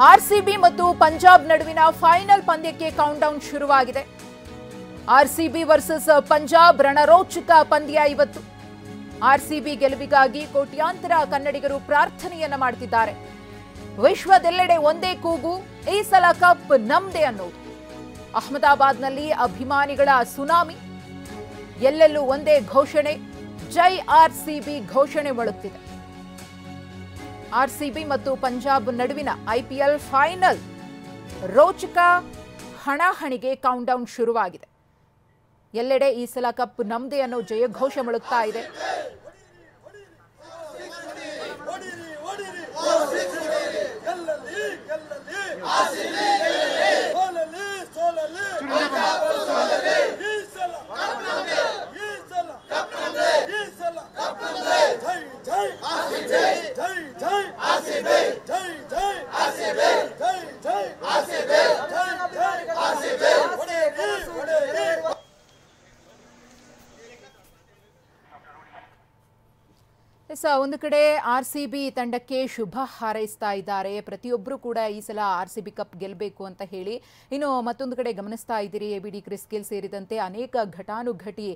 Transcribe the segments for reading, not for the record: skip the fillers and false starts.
RCB ಮತ್ತು ಪಂಜಾಬ್ ನಡುವಿನ final ಪಂದ್ಯಕ್ಕೆ ಕೌಂಟ್ಡೌನ್ ಶುರುವಾಗಿದೆ. ಆರ್ಸಿಬಿ ವರ್ಸಸ್ ಪಂಜಾಬ್ ರಣರೋಚಕ ಪಂದ್ಯ ಇವತ್ತು. ಆರ್ಸಿಬಿ ಗೆಲುವಿಗಾಗಿ ಕೋಟ್ಯಾಂತರ ಕನ್ನಡಿಗರು ಪ್ರಾರ್ಥನೆಯನ್ನ ಮಾಡುತ್ತಿದ್ದಾರೆ. ವಿಶ್ವದೆಲ್ಲೆಡೆ ಒಂದೇ ಕೂಗು, ಈ ಸಲ ಕಪ್ ನಮ್ದೇ ಅನ್ನೋದು. ಅಹಮದಾಬಾದ್ನಲ್ಲಿ ಅಭಿಮಾನಿಗಳ ಸುನಾಮಿ, ಎಲ್ಲೆಲ್ಲೂ ಒಂದೇ ಘೋಷಣೆ, ಜೈ ಆರ್ಸಿಬಿ ಘೋಷಣೆ ಮೊಳಗ್ತಿದೆ. ಆರ್ಸಿಬಿ ಮತ್ತು ಪಂಜಾಬ್ ನಡುವಿನ ಐಪಿಎಲ್ ಫೈನಲ್ ರೋಚಕ ಹಣಾಹಣಿಗೆ ಕೌಂಟ್ಡೌನ್ ಶುರುವಾಗಿದೆ. ಎಲ್ಲೆಡೆ ಈ ಸಲ ಕಪ್ ನಮ್ದೇ ಅನ್ನೋ ಜಯಘೋಷ ಮೊಳಗ್ತಾ ಇದೆ. ಒಂದು ಕಡೆ ಆರ್ಸಿಬಿ ತಂಡಕ್ಕೆ ಶುಭ ಹಾರೈಸ್ತಾ ಇದ್ದಾರೆ. ಪ್ರತಿಯೊಬ್ಬರು ಕೂಡ ಈ ಸಲ ಆರ್ಸಿಬಿ ಕಪ್ ಗೆಲ್ಲಬೇಕು ಅಂತ ಹೇಳಿ. ಇನ್ನು ಮತ್ತೊಂದು ಕಡೆ ಗಮನಿಸ್ತಾ ಇದ್ದೀರಿ, ಎಬಿಡಿ ಕ್ರಿಸ್ ಗಿಲ್ ಸೇರಿದಂತೆ ಅನೇಕ ಘಟಾನುಘಟಿ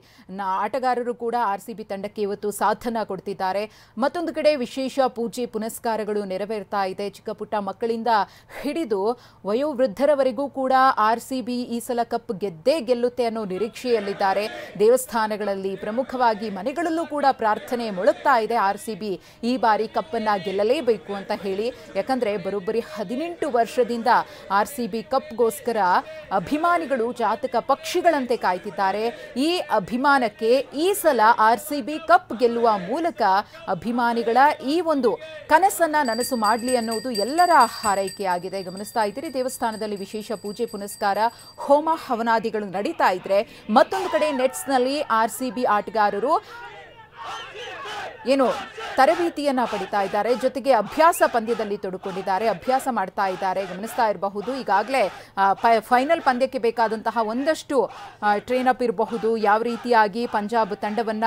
ಆಟಗಾರರು ಕೂಡ ಆರ್ಸಿಬಿ ತಂಡಕ್ಕೆ ಇವತ್ತು ಸಾಥನ್ನ ಕೊಡ್ತಿದ್ದಾರೆ. ಮತ್ತೊಂದು ಕಡೆ ವಿಶೇಷ ಪೂಜೆ ಪುನಸ್ಕಾರಗಳು ನೆರವೇರ್ತಾ ಇದೆ. ಚಿಕ್ಕ ಪುಟ್ಟ ಮಕ್ಕಳಿಂದ ಹಿಡಿದು ವಯೋವೃದ್ಧರವರೆಗೂ ಕೂಡ ಆರ್ಸಿಬಿ ಈ ಸಲ ಕಪ್ ಗೆದ್ದೇ ಗೆಲ್ಲುತ್ತೆ ಅನ್ನೋ ನಿರೀಕ್ಷೆಯಲ್ಲಿದ್ದಾರೆ. ದೇವಸ್ಥಾನಗಳಲ್ಲಿ, ಪ್ರಮುಖವಾಗಿ ಮನೆಗಳಲ್ಲೂ ಕೂಡ ಪ್ರಾರ್ಥನೆ ಮೊಳಗ್ತಾ ಇದೆ, ಆರ್ಸಿಬಿ ಈ ಬಾರಿ ಕಪ್ಪನ್ನ ಗೆಲ್ಲಲೇಬೇಕು ಅಂತ ಹೇಳಿ. ಯಾಕಂದ್ರೆ ಬರೋಬ್ಬರಿ 18 ವರ್ಷದಿಂದ ಆರ್ಸಿಬಿ ಕಪ್ಗೋಸ್ಕರ ಅಭಿಮಾನಿಗಳು ಜಾತಕ ಪಕ್ಷಿಗಳಂತೆ ಕಾಯ್ತಿದ್ದಾರೆ. ಈ ಅಭಿಮಾನಕ್ಕೆ ಈ ಸಲ ಆರ್ಸಿಬಿ ಕಪ್ ಗೆಲ್ಲುವ ಮೂಲಕ ಅಭಿಮಾನಿಗಳ ಈ ಒಂದು ಕನಸನ್ನ ನನಸು ಮಾಡಲಿ ಅನ್ನೋದು ಎಲ್ಲರ ಹಾರೈಕೆಯಾಗಿದೆ. ಗಮನಿಸ್ತಾ ಇದ್ದೀರಿ, ದೇವಸ್ಥಾನದಲ್ಲಿ ವಿಶೇಷ ಪೂಜೆ ಪುನಸ್ಕಾರ, ಹೋಮ ಹವನಾದಿಗಳು ನಡೀತಾ ಇದ್ರೆ, ಮತ್ತೊಂದು ಕಡೆ ನೆಟ್ಸ್ನಲ್ಲಿ ಆರ್ಸಿಬಿ ಆಟಗಾರರು ಏನು ತರಬೇತಿಯನ್ನ ಪಡಿತಾ ಇದ್ದಾರೆ, ಜೊತೆಗೆ ಅಭ್ಯಾಸ ಪಂದ್ಯದಲ್ಲಿ ತೊಡಕೊಂಡಿದ್ದಾರೆ, ಅಭ್ಯಾಸ ಮಾಡ್ತಾ ಇದ್ದಾರೆ. ಗಮನಿಸ್ತಾ ಇರಬಹುದು, ಈಗಾಗಲೇ ಫೈನಲ್ ಪಂದ್ಯಕ್ಕೆ ಬೇಕಾದಂತಹ ಒಂದಷ್ಟು ಟ್ರೈನ್ ಅಪ್ ಇರಬಹುದು, ಯಾವ ರೀತಿಯಾಗಿ ಪಂಜಾಬ್ ತಂಡವನ್ನ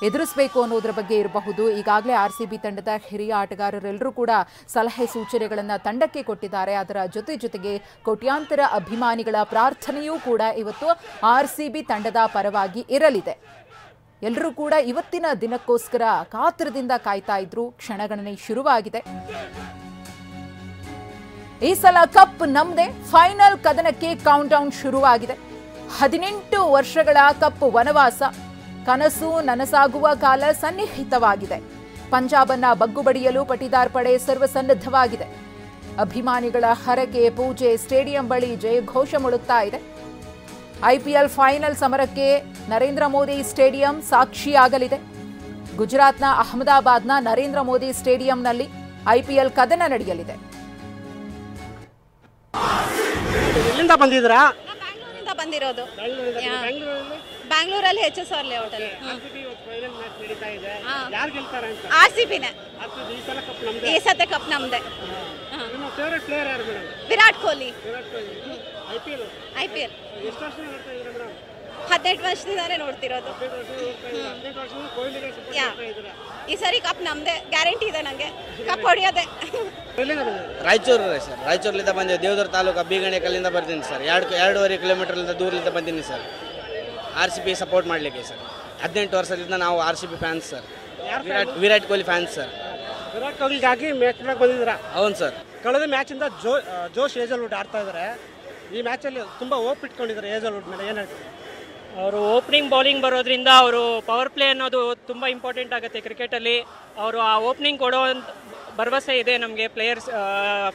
ಎದುರಿಸಬೇಕು ಅನ್ನೋದ್ರ ಬಗ್ಗೆ ಇರಬಹುದು. ಈಗಾಗಲೇ ಆರ್ಸಿಬಿ ತಂಡದ ಹಿರಿಯ ಆಟಗಾರರೆಲ್ಲರೂ ಕೂಡ ಸಲಹೆ ಸೂಚನೆಗಳನ್ನ ತಂಡಕ್ಕೆ ಕೊಟ್ಟಿದ್ದಾರೆ. ಅದರ ಜೊತೆಗೆ ಕೋಟ್ಯಾಂತರ ಅಭಿಮಾನಿಗಳ ಪ್ರಾರ್ಥನೆಯೂ ಕೂಡ ಇವತ್ತು ಆರ್ಸಿಬಿ ತಂಡದ ಪರವಾಗಿ ಇರಲಿದೆ. ಎಲ್ಲರೂ ಕೂಡ ಇವತ್ತಿನ ದಿನಕ್ಕೋಸ್ಕರ ಕಾತರದಿಂದ ಕಾಯ್ತಾ ಇದ್ರು. ಕ್ಷಣಗಣನೆ ಶುರುವಾಗಿದೆ. ಈ ಸಲ ಕಪ್ ನಮ್ದೇ, ಫೈನಲ್ ಕದನಕ್ಕೆ ಕೌಂಟ್ಡೌನ್ ಶುರುವಾಗಿದೆ. 18 ವರ್ಷಗಳ ಕಪ್ ವನವಾಸ, ಕನಸು ನನಸಾಗುವ ಕಾಲ ಸನ್ನಿಹಿತವಾಗಿದೆ. ಪಂಜಾಬನ್ನ ಬಗ್ಗುಬಡಿಯಲು ಪಟಿದಾರ್ ಪಡೆ ಸರ್ವಸನ್ನದ್ಧವಾಗಿದೆ. ಅಭಿಮಾನಿಗಳ ಹರಕೆ, ಪೂಜೆ, ಸ್ಟೇಡಿಯಂ ಬಳಿ ಜಯಘೋಷ ಮೊಳಗ್ತಾ ಇದೆ. ಐಪಿಎಲ್ ಫೈನಲ್ ಸಮರಕ್ಕೆ ನರೇಂದ್ರ ಮೋದಿ ಸ್ಟೇಡಿಯಂ ಸಾಕ್ಷಿಯಾಗಲಿದೆ. ಗುಜರಾತ್ನ ಅಹಮದಾಬಾದ್ನ ನರೇಂದ್ರ ಮೋದಿ ಸ್ಟೇಡಿಯಂನಲ್ಲಿ ಐಪಿಎಲ್ ಕದನ ನಡೆಯಲಿದೆ. ಎಲ್ಲಿಂದ ಬಂದಿದ್ರಾ? ಬ್ಯಾಂಗ್ಳೂರಿಂದ ಬಂದಿರೋದು. ಬ್ಯಾಂಗ್ಳೂರಲ್ಲಿ HSR ಲೇಔಟ್ ಅಲ್ಲಿ. ಆರ್ಸಿಬಿನೇ ಈ ಸತ ಕಪ್ ನಮ್ದೆ. ವಿರಾಟ್ ಕೊಹ್ಲಿ. ಐಪಿಎಲ್ 18 ವರ್ಷದಿಂದಾನೇ ನೋಡ್ತಿರೋದು. ಈ ಸರಿ ಕಪ್ ನಮ್ದೆ, ಗ್ಯಾರಂಟಿ ಇದೆ ನನಗೆ ಕಪ್ ಹೊಡೆಯೋದೆ. ರಾಯಚೂರು ಸರ್, ರಾಯಚೂರ್ಲಿಂದ ಬಂದಿದ್ದೆ. ದೇವದುರ್ಗ ತಾಲೂಕು ಬೀಗಣೆಕಲ್ಲಿಂದ ಬರ್ತೀನಿ ಸರ್. 2.5 ಕಿಲೋಮೀಟರ್ಲಿಂದ ದೂರಲಿಂದ ಬಂದೀನಿ ಸರ್, ಆರ್ಸಿಬಿ ಸಪೋರ್ಟ್ ಮಾಡಲಿಕ್ಕೆ ಸರ್. 18 ವರ್ಷದಿಂದ ನಾವು RCB fans sir, Virat Kohli fans sir. Virat ಕೊಹ್ಲಿಗಾಗಿ ಮ್ಯಾಚ್ ಬಂದಿದ್ದೀರಾ? ಹೌದು ಸರ್. ಕಳೆದ ಮ್ಯಾಚಿಂದ ಜೋಶ್ ಹೇಜಲ್ವುಡ್ ಆಡ್ತಾ ಇದ್ದಾರೆ. ಈ ಮ್ಯಾಚಲ್ಲಿ ತುಂಬ ಓಪ್ ಇಟ್ಕೊಂಡಿದ್ದಾರೆ ಹೇಜಲ್ವುಡ್ ಮೇಲೆ, ಏನು ಹೇಳ್ತೀವಿ? ಅವರು ಓಪನಿಂಗ್ ಬೌಲಿಂಗ್ ಬರೋದ್ರಿಂದ ಅವರು ಪವರ್ ಪ್ಲೇ ಅನ್ನೋದು ತುಂಬ ಇಂಪಾರ್ಟೆಂಟ್ ಆಗುತ್ತೆ ಕ್ರಿಕೆಟಲ್ಲಿ. ಅವರು ಆ ಓಪನಿಂಗ್ ಕೊಡೋ ಭರವಸೆ ಇದೆ ನಮಗೆ, ಪ್ಲೇಯರ್ಸ್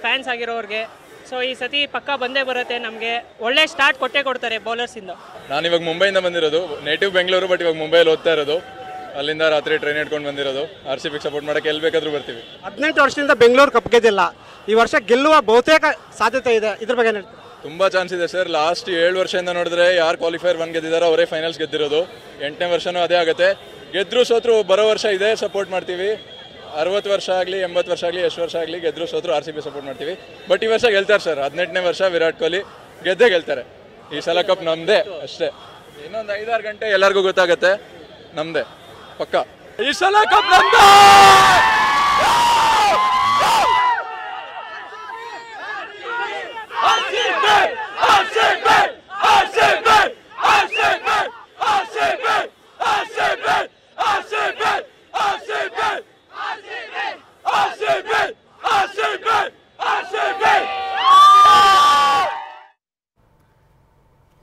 ಫ್ಯಾನ್ಸ್ ಆಗಿರೋರಿಗೆ. ಸೊ ಈ ಸತಿ ಪಕ್ಕ ಬಂದೇ ಬರುತ್ತೆ ನಮಗೆ. ಒಳ್ಳೆ ಸ್ಟಾರ್ಟ್ ಕೊಡ್ತಾರೆ ಬೌಲರ್ಸಿಂದ. ನಾನು ಇವಾಗ ಮುಂಬೈಯಿಂದ ಬಂದಿರೋದು, ನೇಟಿವ್ ಬೆಂಗಳೂರು, ಬಟ್ ಇವಾಗ ಮುಂಬೈಲಿ ಓದ್ತಾ ಇರೋದು. ಅಲ್ಲಿಂದ ರಾತ್ರಿ ಟ್ರೈನ್ ಇಟ್ಕೊಂಡು ಬಂದಿರೋದು. ಆರ್ಸಿಬಿ ಸಪೋರ್ಟ್ ಮಾಡೋಕ್ಕೆ ಎಲ್ಲಿ ಬೇಕಾದರೂ ಬರ್ತೀವಿ. 18 ವರ್ಷದಿಂದ ಬೆಂಗಳೂರು ಕಪ್ ಗೆದ್ದಿಲ್ಲ, ಈ ವರ್ಷ ಗೆಲ್ಲುವ ಬಹುತೇಕ ಸಾಧ್ಯತೆ ಇದೆ. ಇದ್ರ ಬಗ್ಗೆ ಏನು ಹೇಳ್ತೀವಿ? ತುಂಬ ಚಾನ್ಸ್ ಇದೆ ಸರ್. ಲಾಸ್ಟ್ 7 ವರ್ಷದಿಂದ ನೋಡಿದ್ರೆ ಯಾರು ಕ್ವಾಲಿಫೈರ್ 1 ಗೆದ್ದಿದ್ದಾರೋ ಅವರೇ ಫೈನಲ್ಸ್ ಗೆದ್ದಿರೋದು. 8ನೇ ವರ್ಷನೂ ಅದೇ ಆಗುತ್ತೆ. ಗೆದ್ದರು ಸೋತ್ರು ಬರೋ ವರ್ಷ ಇದೆ ಸಪೋರ್ಟ್ ಮಾಡ್ತೀವಿ. 60 ವರ್ಷ ಆಗಲಿ 80 ವರ್ಷ ಆಗಲಿ ಎಷ್ಟು ವರ್ಷ ಆಗಲಿ ಗೆದ್ದರು ಸೋತ್ರು ಆರ್ಸಿಬಿ ಸಪೋರ್ಟ್ ಮಾಡ್ತೀವಿ. ಬಟ್ ಈ ವರ್ಷ ಗೆಲ್ತಾರೆ ಸರ್. 18ನೇ ವರ್ಷ ವಿರಾಟ್ ಕೊಹ್ಲಿ ಗೆದ್ದೇ ಗೆಲ್ತಾರೆ. ಈ ಸಲ ಕಪ್ ನಮ್ಮದೇ ಅಷ್ಟೇ. ಇನ್ನೊಂದು 5-6 ಗಂಟೆ ಎಲ್ಲರಿಗೂ ಗೊತ್ತಾಗುತ್ತೆ, ನಮ್ಮದೇ ಪಕ್ಕ ಈ ಸಲ ಕಪ್ ನಮ್ಮದೇ.